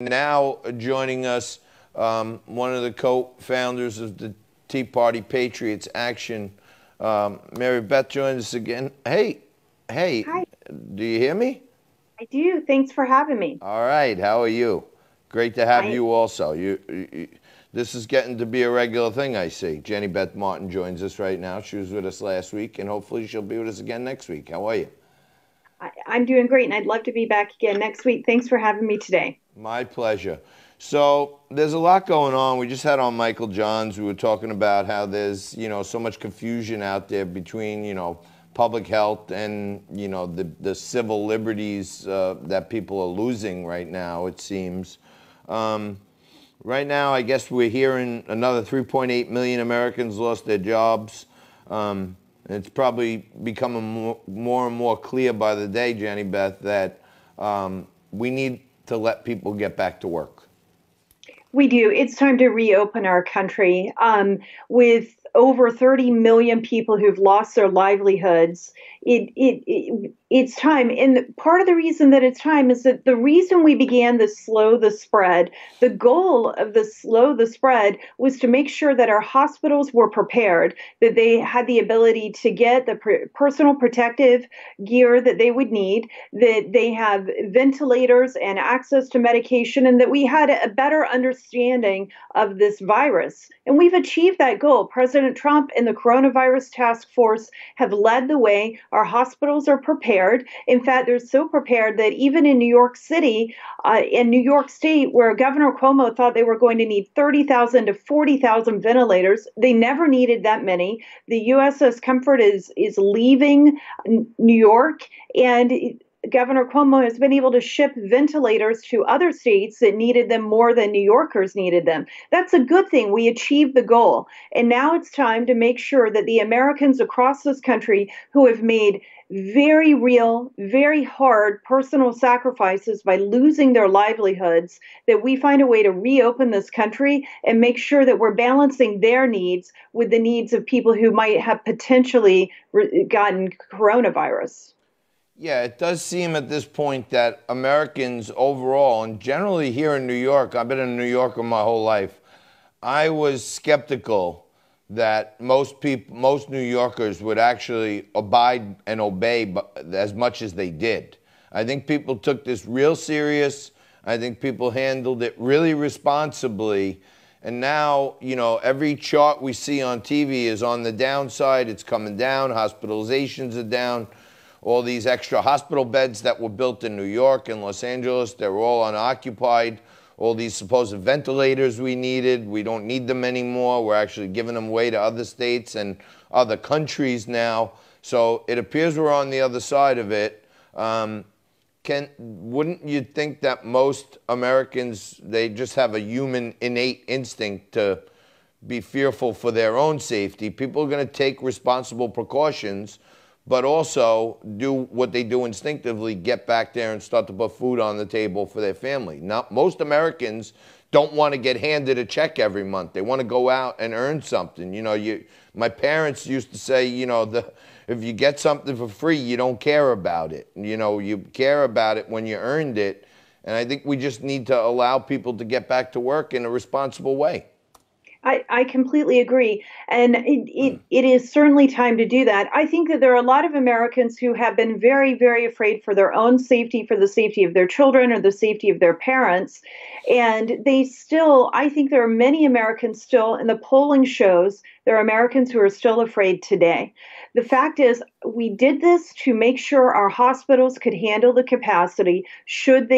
Now joining us, one of the co-founders of the Tea Party Patriots Action, Mary Beth joins us again. Hey, Hi, do you hear me? I do. Thanks for having me. All right, how are you? Great to have I you also. This is getting to be a regular thing, I see. Jenny Beth Martin joins us right now. She was with us last week, and hopefully she'll be with us again next week. How are you? I'm doing great, and I'd love to be back again next week. Thanks for having me today. My pleasure. So there's a lot going on. We just had on Michael Johns. We were talking about how there's, so much confusion out there between, public health and, the civil liberties that people are losing right now, it seems. Right now, I guess we're hearing another 3.8 million Americans lost their jobs. And it's probably becoming more and more clear by the day, Jenny Beth, that we need to let people get back to work. We do. It's time to reopen our country. With over 30 million people who've lost their livelihoods, it's time. And part of the reason that it's time is that the reason we began the slow the spread, the goal of the slow the spread was to make sure that our hospitals were prepared, that they had the ability to get the personal protective gear that they would need, that they have ventilators and access to medication, and that we had a better understanding of this virus. And we've achieved that goal. President Trump and the coronavirus task force have led the way. Our hospitals are prepared. In fact, they're so prepared that even in New York City, in New York State, where Governor Cuomo thought they were going to need 30,000 to 40,000 ventilators, they never needed that many. The USS Comfort is leaving New York, and Governor Cuomo has been able to ship ventilators to other states that needed them more than New Yorkers needed them. That's a good thing. We achieved the goal. And now it's time to make sure that the Americans across this country who have made very real, very hard personal sacrifices by losing their livelihoods, that we find a way to reopen this country and make sure that we're balancing their needs with the needs of people who might have potentially gotten coronavirus. Yeah, it does seem at this point that Americans overall, and generally here in New York, I've been a New Yorker my whole life, I was skeptical that most people, most New Yorkers would actually abide and obey as much as they did. I think people took this real serious. I think people handled it really responsibly. And now, every chart we see on TV is on the downside. It's coming down. Hospitalizations are down. All these extra hospital beds that were built in New York and Los Angeles, they're all unoccupied. All these supposed ventilators we needed, we don't need them anymore. We're actually giving them away to other states and other countries now. So it appears we're on the other side of it. Wouldn't you think that most Americans, they just have a human innate instinct to be fearful for their own safety? People are going to take responsible precautions, but also do what they do instinctively, get back there and start to put food on the table for their family. Now, most Americans don't want to get handed a check every month. They want to go out and earn something. My parents used to say, if you get something for free, you don't care about it. You care about it when you earned it. And I think we just need to allow people to get back to work in a responsible way. I completely agree. And it is certainly time to do that. I think that there are a lot of Americans who have been very, very afraid for their own safety, for the safety of their children or the safety of their parents. And I think there are many Americans still, and the polling shows there are Americans who are still afraid today. The fact is, we did this to make sure our hospitals could handle the capacity, could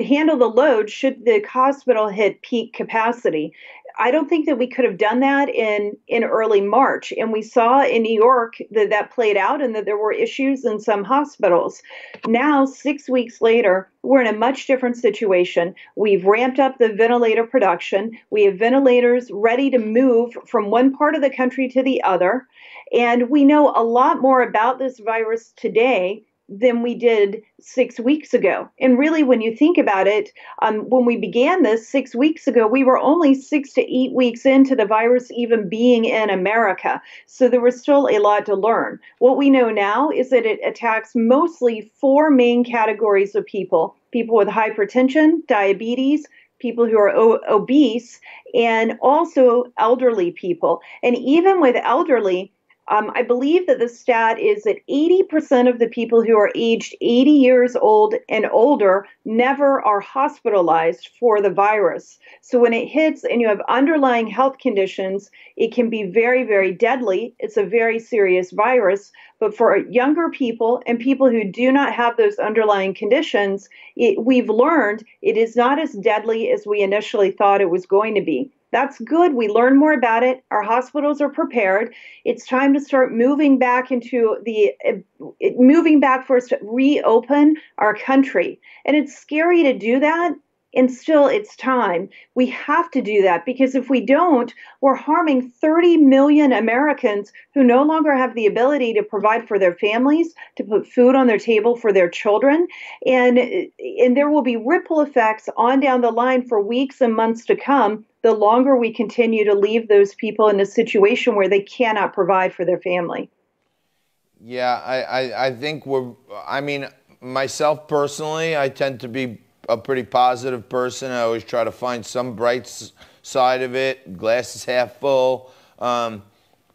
handle the load should the hospital hit peak capacity. I don't think that we could have done that in early March. And we saw in New York that that played out and that there were issues in some hospitals. Now, 6 weeks later, we're in a much different situation. We've ramped up the ventilator production. We have ventilators ready to move from one part of the country to the other. And we know a lot more about this virus today than we did 6 weeks ago. And really, when you think about it, when we began this 6 weeks ago, we were only 6 to 8 weeks into the virus even being in America. So there was still a lot to learn. What we know now is that it attacks mostly four main categories of people: people with hypertension, diabetes, people who are obese, and also elderly people. And even with elderly, I believe that the stat is that 80% of the people who are aged 80 years old and older never are hospitalized for the virus. So when it hits and you have underlying health conditions, it can be very, very deadly. It's a very serious virus. But for younger people and people who do not have those underlying conditions, we've learned it is not as deadly as we initially thought it was going to be. That's good. We learn more about it. Our hospitals are prepared. It's time to start moving back for us to reopen our country. And it's scary to do that. And still, it's time. We have to do that, because if we don't, we're harming 30 million Americans who no longer have the ability to provide for their families, to put food on their table for their children. And there will be ripple effects on down the line for weeks and months to come, the longer we continue to leave those people in a situation where they cannot provide for their family. Yeah, I think myself personally, I tend to be a pretty positive person. I always try to find some bright side of it. Glass is half full. But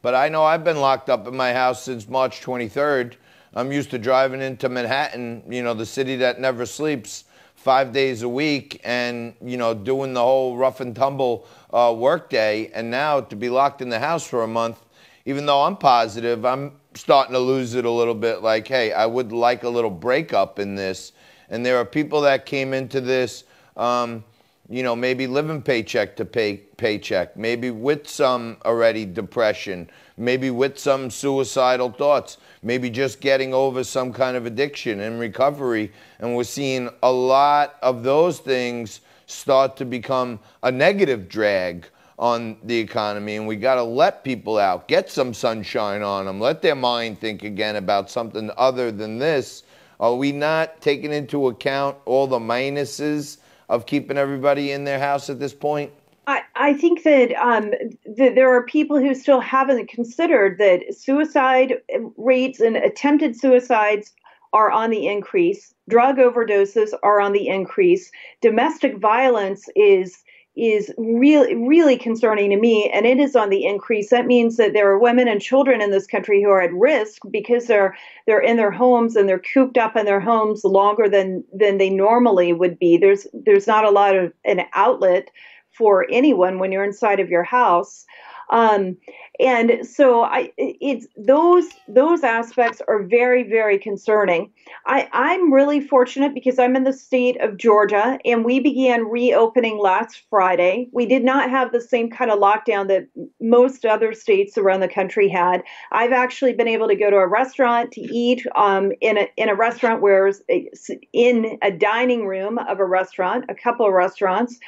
I know I've been locked up in my house since March 23rd. I'm used to driving into Manhattan, the city that never sleeps, 5 days a week, and, doing the whole rough and tumble work day. And now to be locked in the house for a month, even though I'm positive, I'm starting to lose it a little bit. Like, hey, I would like a little breakup in this. And there are people that came into this, maybe living paycheck to paycheck, maybe with some already depression, maybe with some suicidal thoughts, maybe just getting over some kind of addiction and recovery. And we're seeing a lot of those things start to become a negative drag on the economy. And we got to let people out, get some sunshine on them, let their mind think again about something other than this. Are we not taking into account all the minuses of keeping everybody in their house at this point? I think that there are people who still haven't considered that suicide rates and attempted suicides are on the increase. Drug overdoses are on the increase. Domestic violence is really, really concerning to me, and it is on the increase. That means that there are women and children in this country who are at risk because they're in their homes and they're cooped up in their homes longer than they normally would be. There's not a lot of an outlet for anyone when you're inside of your house. And so it's those aspects are very, very concerning. I'm really fortunate because I'm in the state of Georgia, and we began reopening last Friday. We did not have the same kind of lockdown that most other states around the country had. I've actually been able to go to a restaurant to eat in a restaurant where in a dining room of a restaurant, a couple of restaurants.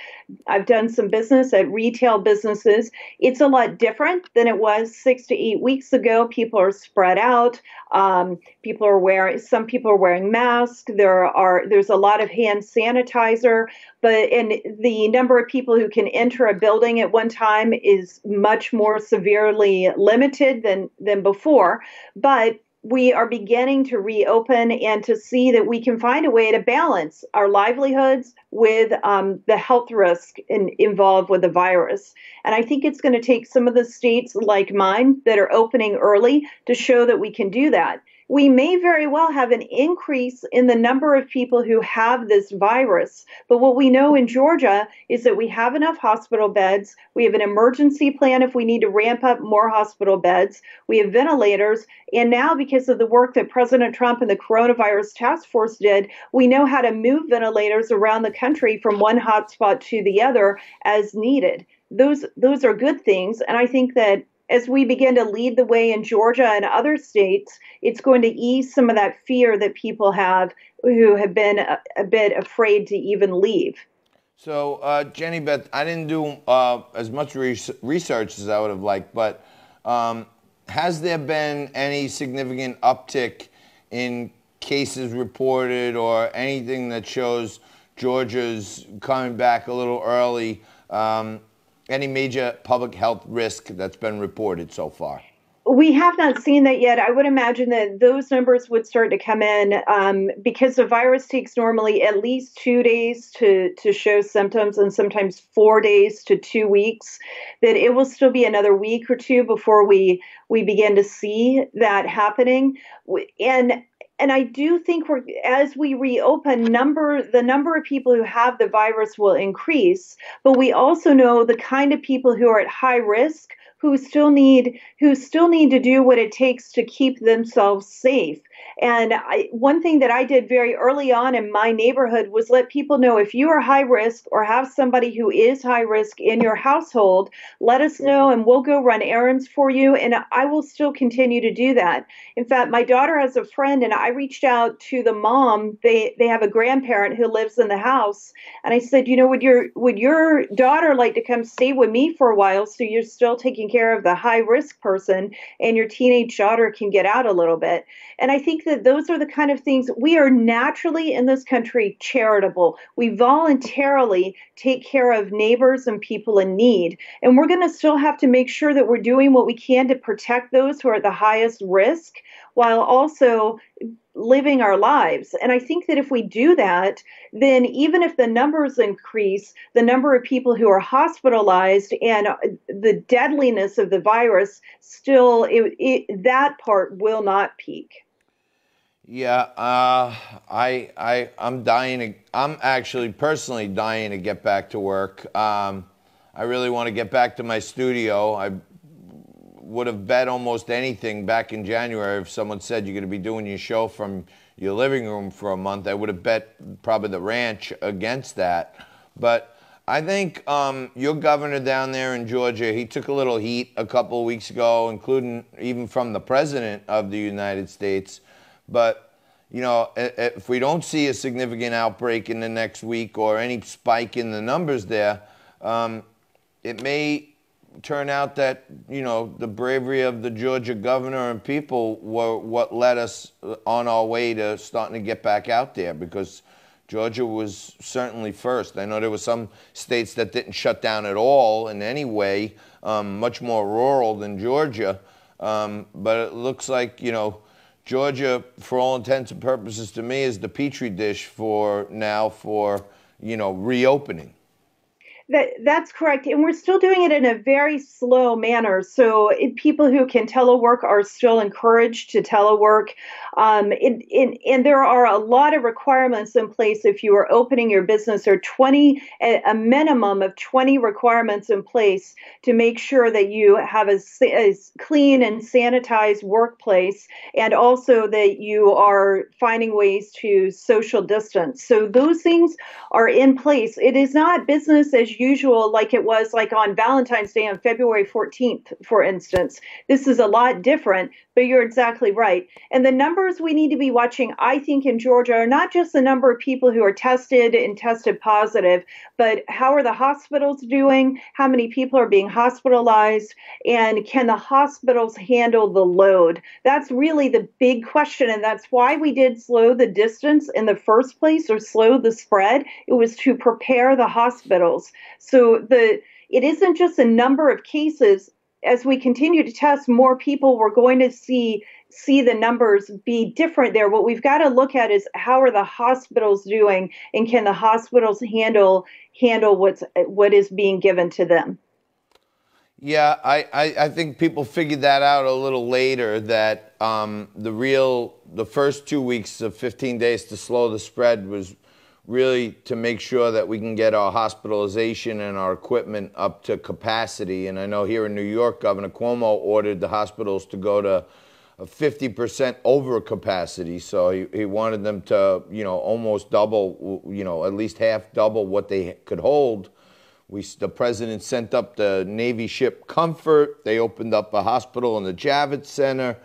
I've done some business at retail businesses. It's a lot different than it was 6 to 8 weeks ago. People are spread out. Some people are wearing masks. There's a lot of hand sanitizer, and the number of people who can enter a building at one time is much more severely limited than before. But we are beginning to reopen and to see that we can find a way to balance our livelihoods with the health risk involved with the virus. And I think it's going to take some of the states like mine that are opening early to show that we can do that. We may very well have an increase in the number of people who have this virus. But what we know in Georgia is that we have enough hospital beds. We have an emergency plan if we need to ramp up more hospital beds. We have ventilators. And now, because of the work that President Trump and the coronavirus task force did, we know how to move ventilators around the country from one hotspot to the other as needed. Those are good things. And I think that as we begin to lead the way in Georgia and other states, it's going to ease some of that fear that people have who have been a bit afraid to even leave. So, Jenny Beth, I didn't do as much research as I would have liked, but has there been any significant uptick in cases reported or anything that shows Georgia's coming back a little early? Any major public health risk that's been reported so far? We have not seen that yet. I would imagine that those numbers would start to come in because the virus takes normally at least 2 days to show symptoms and sometimes 4 days to 2 weeks, that it will still be another week or two before we begin to see that happening. And I do think as we reopen, the number of people who have the virus will increase, but we also know the kind of people who are at high risk who still need to do what it takes to keep themselves safe. And one thing that I did very early on in my neighborhood was let people know, if you are high risk or have somebody who is high risk in your household, let us know and we'll go run errands for you. And I will still continue to do that. In fact, my daughter has a friend, and I reached out to the mom. They have a grandparent who lives in the house, and I said, would your daughter like to come stay with me for a while so you're still taking care of the high risk person and your teenage daughter can get out a little bit? And I think that those are the kind of things. We are naturally in this country charitable. We voluntarily take care of neighbors and people in need. And we're going to still have to make sure that we're doing what we can to protect those who are at the highest risk while also living our lives. And I think that if we do that, then even if the numbers increase, the number of people who are hospitalized and the deadliness of the virus, still, that part will not peak. Yeah, I'm dying. I'm actually personally dying to get back to work. I really want to get back to my studio. I would have bet almost anything back in January if someone said you're going to be doing your show from your living room for a month. I would have bet probably the ranch against that. But I think your governor down there in Georgia, he took a little heat a couple of weeks ago, including even from the president of the United States. But, if we don't see a significant outbreak in the next week or any spike in the numbers there, it may turn out that, the bravery of the Georgia governor and people were what led us on our way to starting to get back out there, because Georgia was certainly first. I know there were some states that didn't shut down at all in any way, much more rural than Georgia. But it looks like, Georgia, for all intents and purposes, to me, is the petri dish for reopening. That's correct. And we're still doing it in a very slow manner. So people who can telework are still encouraged to telework. And there are a lot of requirements in place if you are opening your business, or a minimum of 20 requirements in place to make sure that you have a clean and sanitized workplace, and also that you are finding ways to social distance. So those things are in place. It is not business as usual like it was like on Valentine's Day on February 14th, for instance. This is a lot different, but you're exactly right. And the numbers we need to be watching, I think, in Georgia are not just the number of people who are tested and tested positive, but how are the hospitals doing? How many people are being hospitalized? And can the hospitals handle the load? That's really the big question. And that's why we did slow the distance in the first place, or slow the spread. It was to prepare the hospitals. So it isn't just a number of cases. As we continue to test more people, we're going to see the numbers be different there. What we've got to look at is how are the hospitals doing, and can the hospitals handle what is being given to them? Yeah, I think people figured that out a little later, that the first 2 weeks of 15 days to slow the spread was really to make sure that we can get our hospitalization and our equipment up to capacity. And I know here in New York, Governor Cuomo ordered the hospitals to go to a 50% over capacity. So he wanted them to, almost double, at least half double what they could hold. The president sent up the Navy ship Comfort. They opened up a hospital in the Javits Center.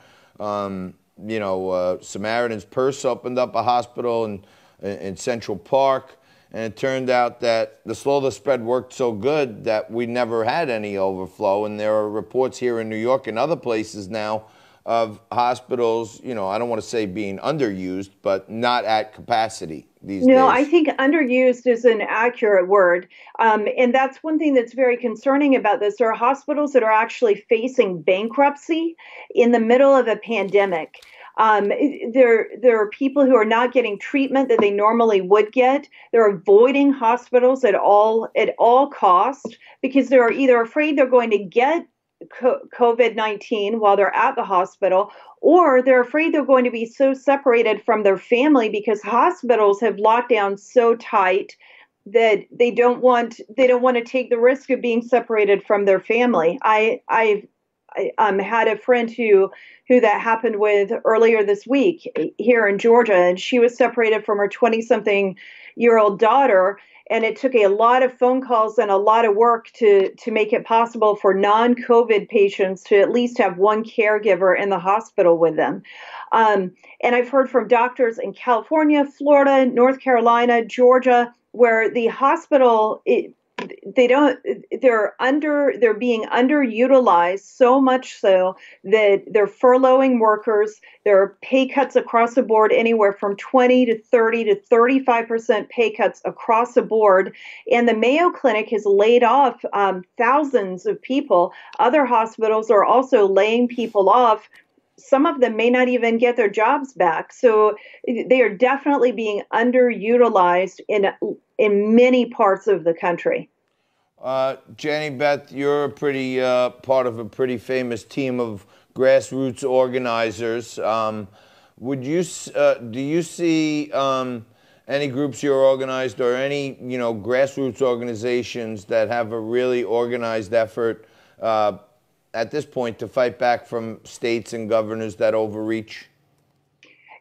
Samaritan's Purse opened up a hospital in Central Park, and it turned out that the slow the spread worked so good that we never had any overflow. And there are reports here in New York and other places now of hospitals, I don't want to say being underused, but not at capacity these No, I days. think underused is an accurate word. And that's one thing that's very concerning about this. There are hospitals that are actually facing bankruptcy in the middle of a pandemic. There are people who are not getting treatment that they normally would get. They're avoiding hospitals at all cost because they're either afraid they're going to get COVID-19 while they're at the hospital, or they're afraid they're going to be so separated from their family because hospitals have locked down so tight that they don't want to take the risk of being separated from their family. I had a friend who that happened with earlier this week here in Georgia, and she was separated from her 20-something-year-old daughter, and it took a lot of phone calls and a lot of work to make it possible for non-COVID patients to at least have one caregiver in the hospital with them. And I've heard from doctors in California, Florida, North Carolina, Georgia, where the hospital they're being underutilized, so much so that they're furloughing workers. There are pay cuts across the board, anywhere from 20 to 30 to 35% pay cuts across the board. And the Mayo Clinic has laid off thousands of people. Other hospitals are also laying people off. Some of them may not even get their jobs back. So they are definitely being underutilized in many parts of the country. Jenny, Beth, you're a pretty part of a pretty famous team of grassroots organizers. Do you see any groups you're organized or any grassroots organizations that have a really organized effort at this point to fight back from states and governors that overreach?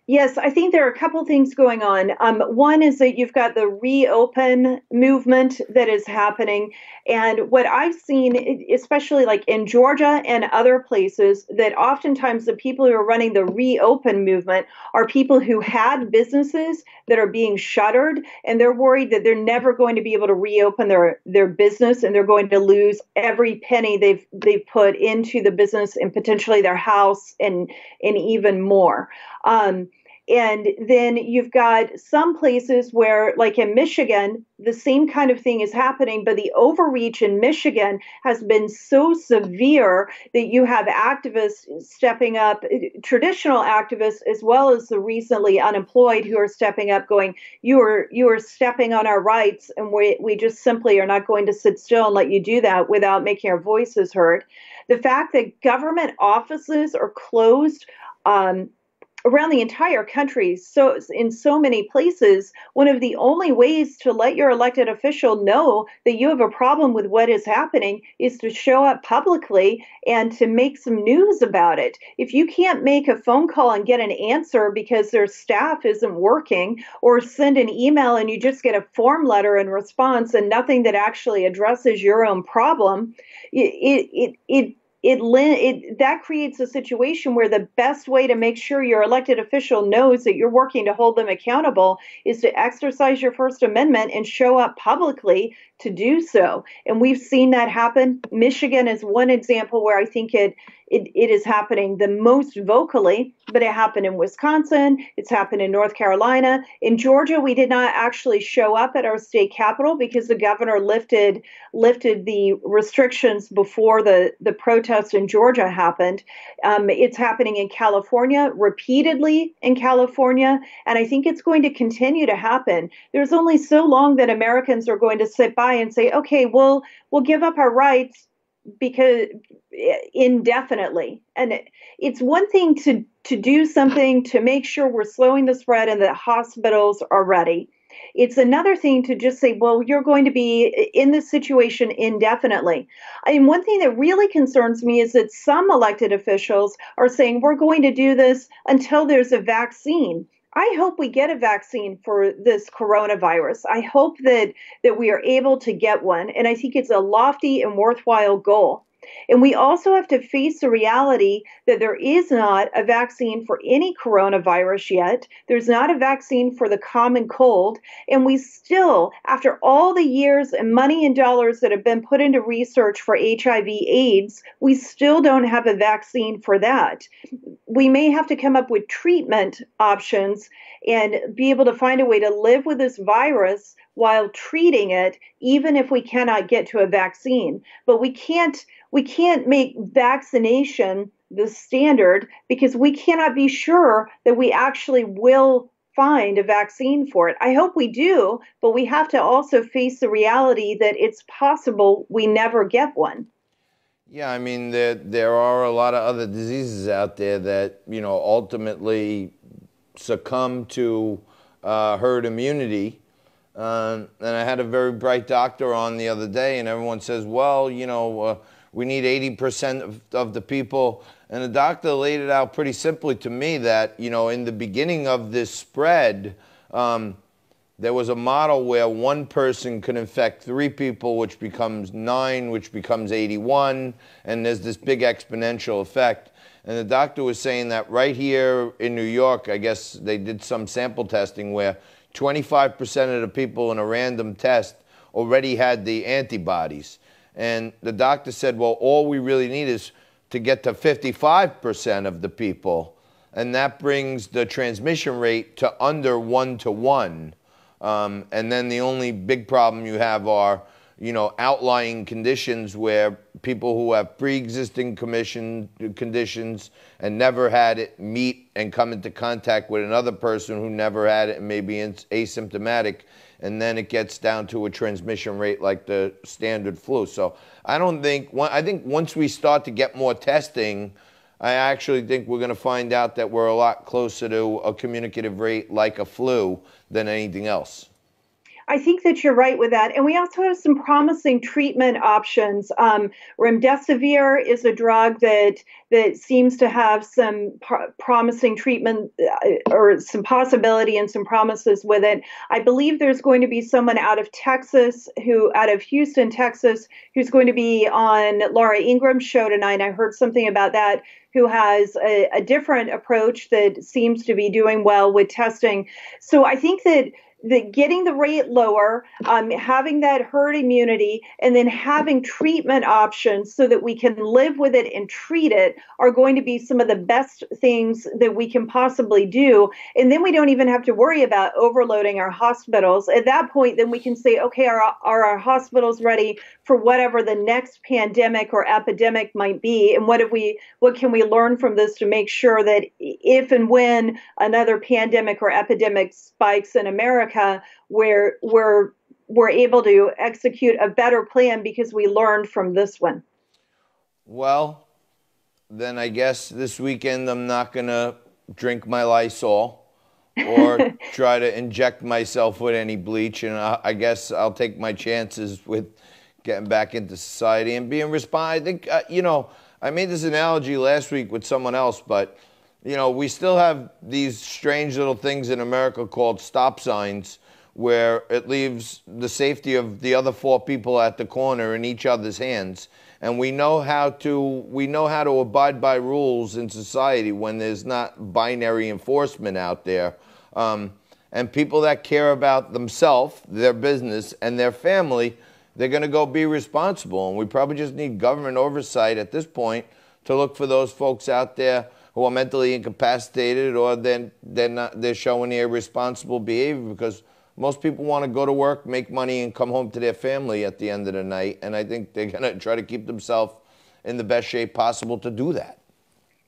Yes, I think there are a couple things going on. One is that you've got the reopen movement that is happening. And what I've seen, especially like in Georgia and other places, that oftentimes the people who are running the reopen movement are people who had businesses that are being shuttered, and they're worried that they're never going to be able to reopen their business, and they're going to lose every penny they've put into the business and potentially their house and even more. And then you've got some places where, like in Michigan, the same kind of thing is happening, but the overreach in Michigan has been so severe that you have activists stepping up, traditional activists, as well as the recently unemployed, who are stepping up going, you are stepping on our rights, and we just simply are not going to sit still and let you do that without making our voices heard. The fact that government offices are closed around the entire country, so in so many places, one of the only ways to let your elected official know that you have a problem with what is happening is to show up publicly and to make some news about it. If you can't make a phone call and get an answer because their staff isn't working, or send an email and you just get a form letter in response and nothing that actually addresses your own problem, that creates a situation where the best way to make sure your elected official knows that you're working to hold them accountable is to exercise your First Amendment and show up publicly to do so. And we've seen that happen. Michigan is one example where I think it is happening the most vocally, but it happened in Wisconsin. It's happened in North Carolina. In Georgia, we did not actually show up at our state capitol because the governor lifted the restrictions before the protest in Georgia happened. It's happening in California, repeatedly in California, and I think it's going to continue to happen. There's only so long that Americans are going to sit by and say, okay, we'll give up our rights because indefinitely. And it's one thing to do something to make sure we're slowing the spread and that hospitals are ready. It's another thing to just say, well, you're going to be in this situation indefinitely. I mean, one thing that really concerns me is that some elected officials are saying we're going to do this until there's a vaccine. I hope we get a vaccine for this coronavirus. I hope that we are able to get one. And I think it's a lofty and worthwhile goal. And we also have to face the reality that there is not a vaccine for any coronavirus yet. There's not a vaccine for the common cold. And we still, after all the years and money and dollars that have been put into research for HIV/AIDS, we still don't have a vaccine for that. We may have to come up with treatment options and be able to find a way to live with this virus while treating it, even if we cannot get to a vaccine. But we can't make vaccination the standard, because we cannot be sure that we actually will find a vaccine for it. I hope we do, but we have to also face the reality that it's possible we never get one. Yeah, I mean, there are a lot of other diseases out there that, ultimately succumb to herd immunity. And I had a very bright doctor on the other day, and everyone says, well, we need 80% of the people. And the doctor laid it out pretty simply to me that, in the beginning of this spread, there was a model where one person could infect 3 people, which becomes 9, which becomes 81, and there's this big exponential effect. And the doctor was saying that right here in New York, I guess they did some sample testing where 25% of the people in a random test already had the antibodies. And the doctor said, well, all we really need is to get to 55% of the people, and that brings the transmission rate to under 1 to 1. And then the only big problem you have are, outlying conditions where people who have pre-existing conditions and never had it meet and come into contact with another person who never had it and may be asymptomatic, and then it gets down to a transmission rate like the standard flu. So I think once we start to get more testing, I actually think we're going to find out that we're a lot closer to a communicative rate like a flu than anything else. I think that you're right with that. And we also have some promising treatment options. Remdesivir is a drug that seems to have some promising treatment or some possibility and some promises with it. I believe there's going to be someone out of Houston, Texas, who's going to be on Laura Ingram's show tonight. I heard something about that, who has a different approach that seems to be doing well with testing. So I think that getting the rate lower, having that herd immunity, and then having treatment options so that we can live with it and treat it are going to be some of the best things that we can possibly do. And then we don't even have to worry about overloading our hospitals. At that point, then we can say, okay, are our hospitals ready for whatever the next pandemic or epidemic might be? And what can we learn from this to make sure that if and when another pandemic or epidemic spikes in America, we're able to execute a better plan because we learned from this one. Well, then I guess this weekend I'm not going to drink my Lysol or try to inject myself with any bleach, and I guess I'll take my chances with getting back into society and being responsible. I think, I made this analogy last week with someone else, but we still have these strange little things in America called stop signs where it leaves the safety of the other 4 people at the corner in each other's hands. And we know how to abide by rules in society when there's not binary enforcement out there. And people that care about themselves, their business, and their family, they're going to go be responsible. And we probably just need government oversight at this point to look for those folks out there who are mentally incapacitated, or they're showing irresponsible behavior, because most people want to go to work, make money, and come home to their family at the end of the night. And I think they're going to try to keep themselves in the best shape possible to do that.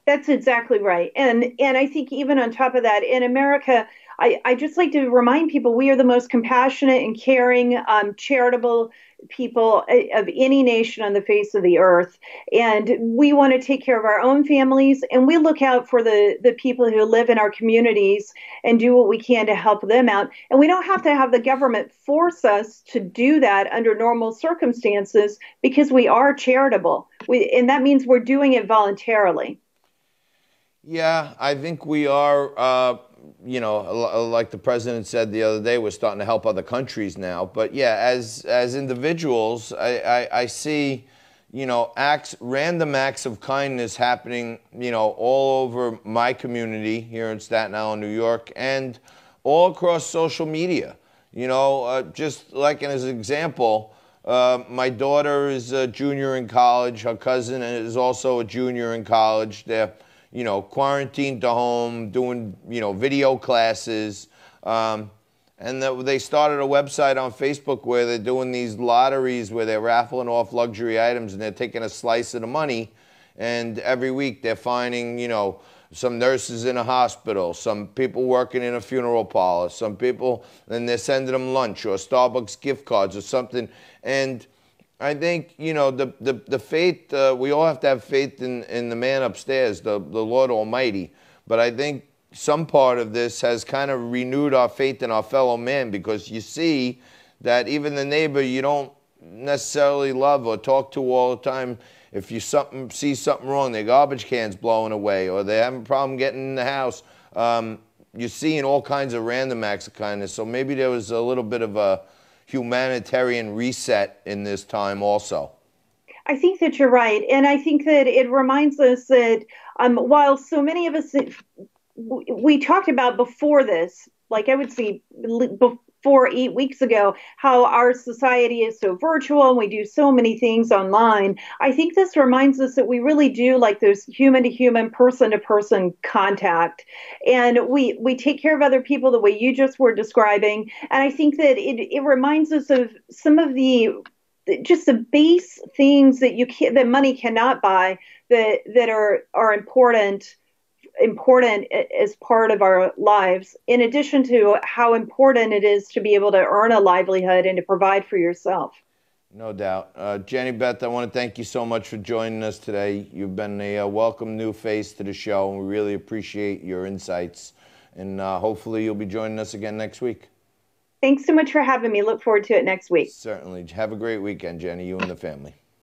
That's exactly right. And I think even on top of that, in America, I just like to remind people we are the most compassionate and caring, charitable people of any nation on the face of the earth. And we want to take care of our own families, and we look out for the people who live in our communities and do what we can to help them out. And we don't have to have the government force us to do that under normal circumstances, because we are charitable. And that means we're doing it voluntarily. Yeah, I think we are, like the president said the other day, we're starting to help other countries now. But yeah, as individuals, I see, random acts of kindness happening, all over my community here in Staten Island, New York, and all across social media. Just like as an example, my daughter is a junior in college. Her cousin is also a junior in college. They're, quarantined to home, doing, video classes. And they started a website on Facebook where they're doing these lotteries where they're raffling off luxury items and they're taking a slice of the money. And every week they're finding, some nurses in a hospital, some people working in a funeral parlor, some people, and they're sending them lunch or Starbucks gift cards or something. And I think, the faith, we all have to have faith in the man upstairs, the Lord Almighty. But I think some part of this has kind of renewed our faith in our fellow man, because you see that even the neighbor you don't necessarily love or talk to all the time, if you see something wrong, their garbage can's blowing away or they have a problem getting in the house, you're seeing all kinds of random acts of kindness. So maybe there was a little bit of a humanitarian reset in this time also. I think that you're right. And I think that it reminds us that while so many of us, we talked about before this, like I would say before 8 weeks ago, how our society is so virtual and we do so many things online. I think this reminds us that we really do like those human to human, person to person contact. And we take care of other people the way you just were describing. And I think that it reminds us of some of just the base things that that money cannot buy, that are important as part of our lives, in addition to how important it is to be able to earn a livelihood and to provide for yourself. No doubt. Jenny Beth, I want to thank you so much for joining us today. You've been a welcome new face to the show, and we really appreciate your insights. And hopefully you'll be joining us again next week. Thanks so much for having me. Look forward to it next week. Certainly. Have a great weekend, Jenny, you and the family.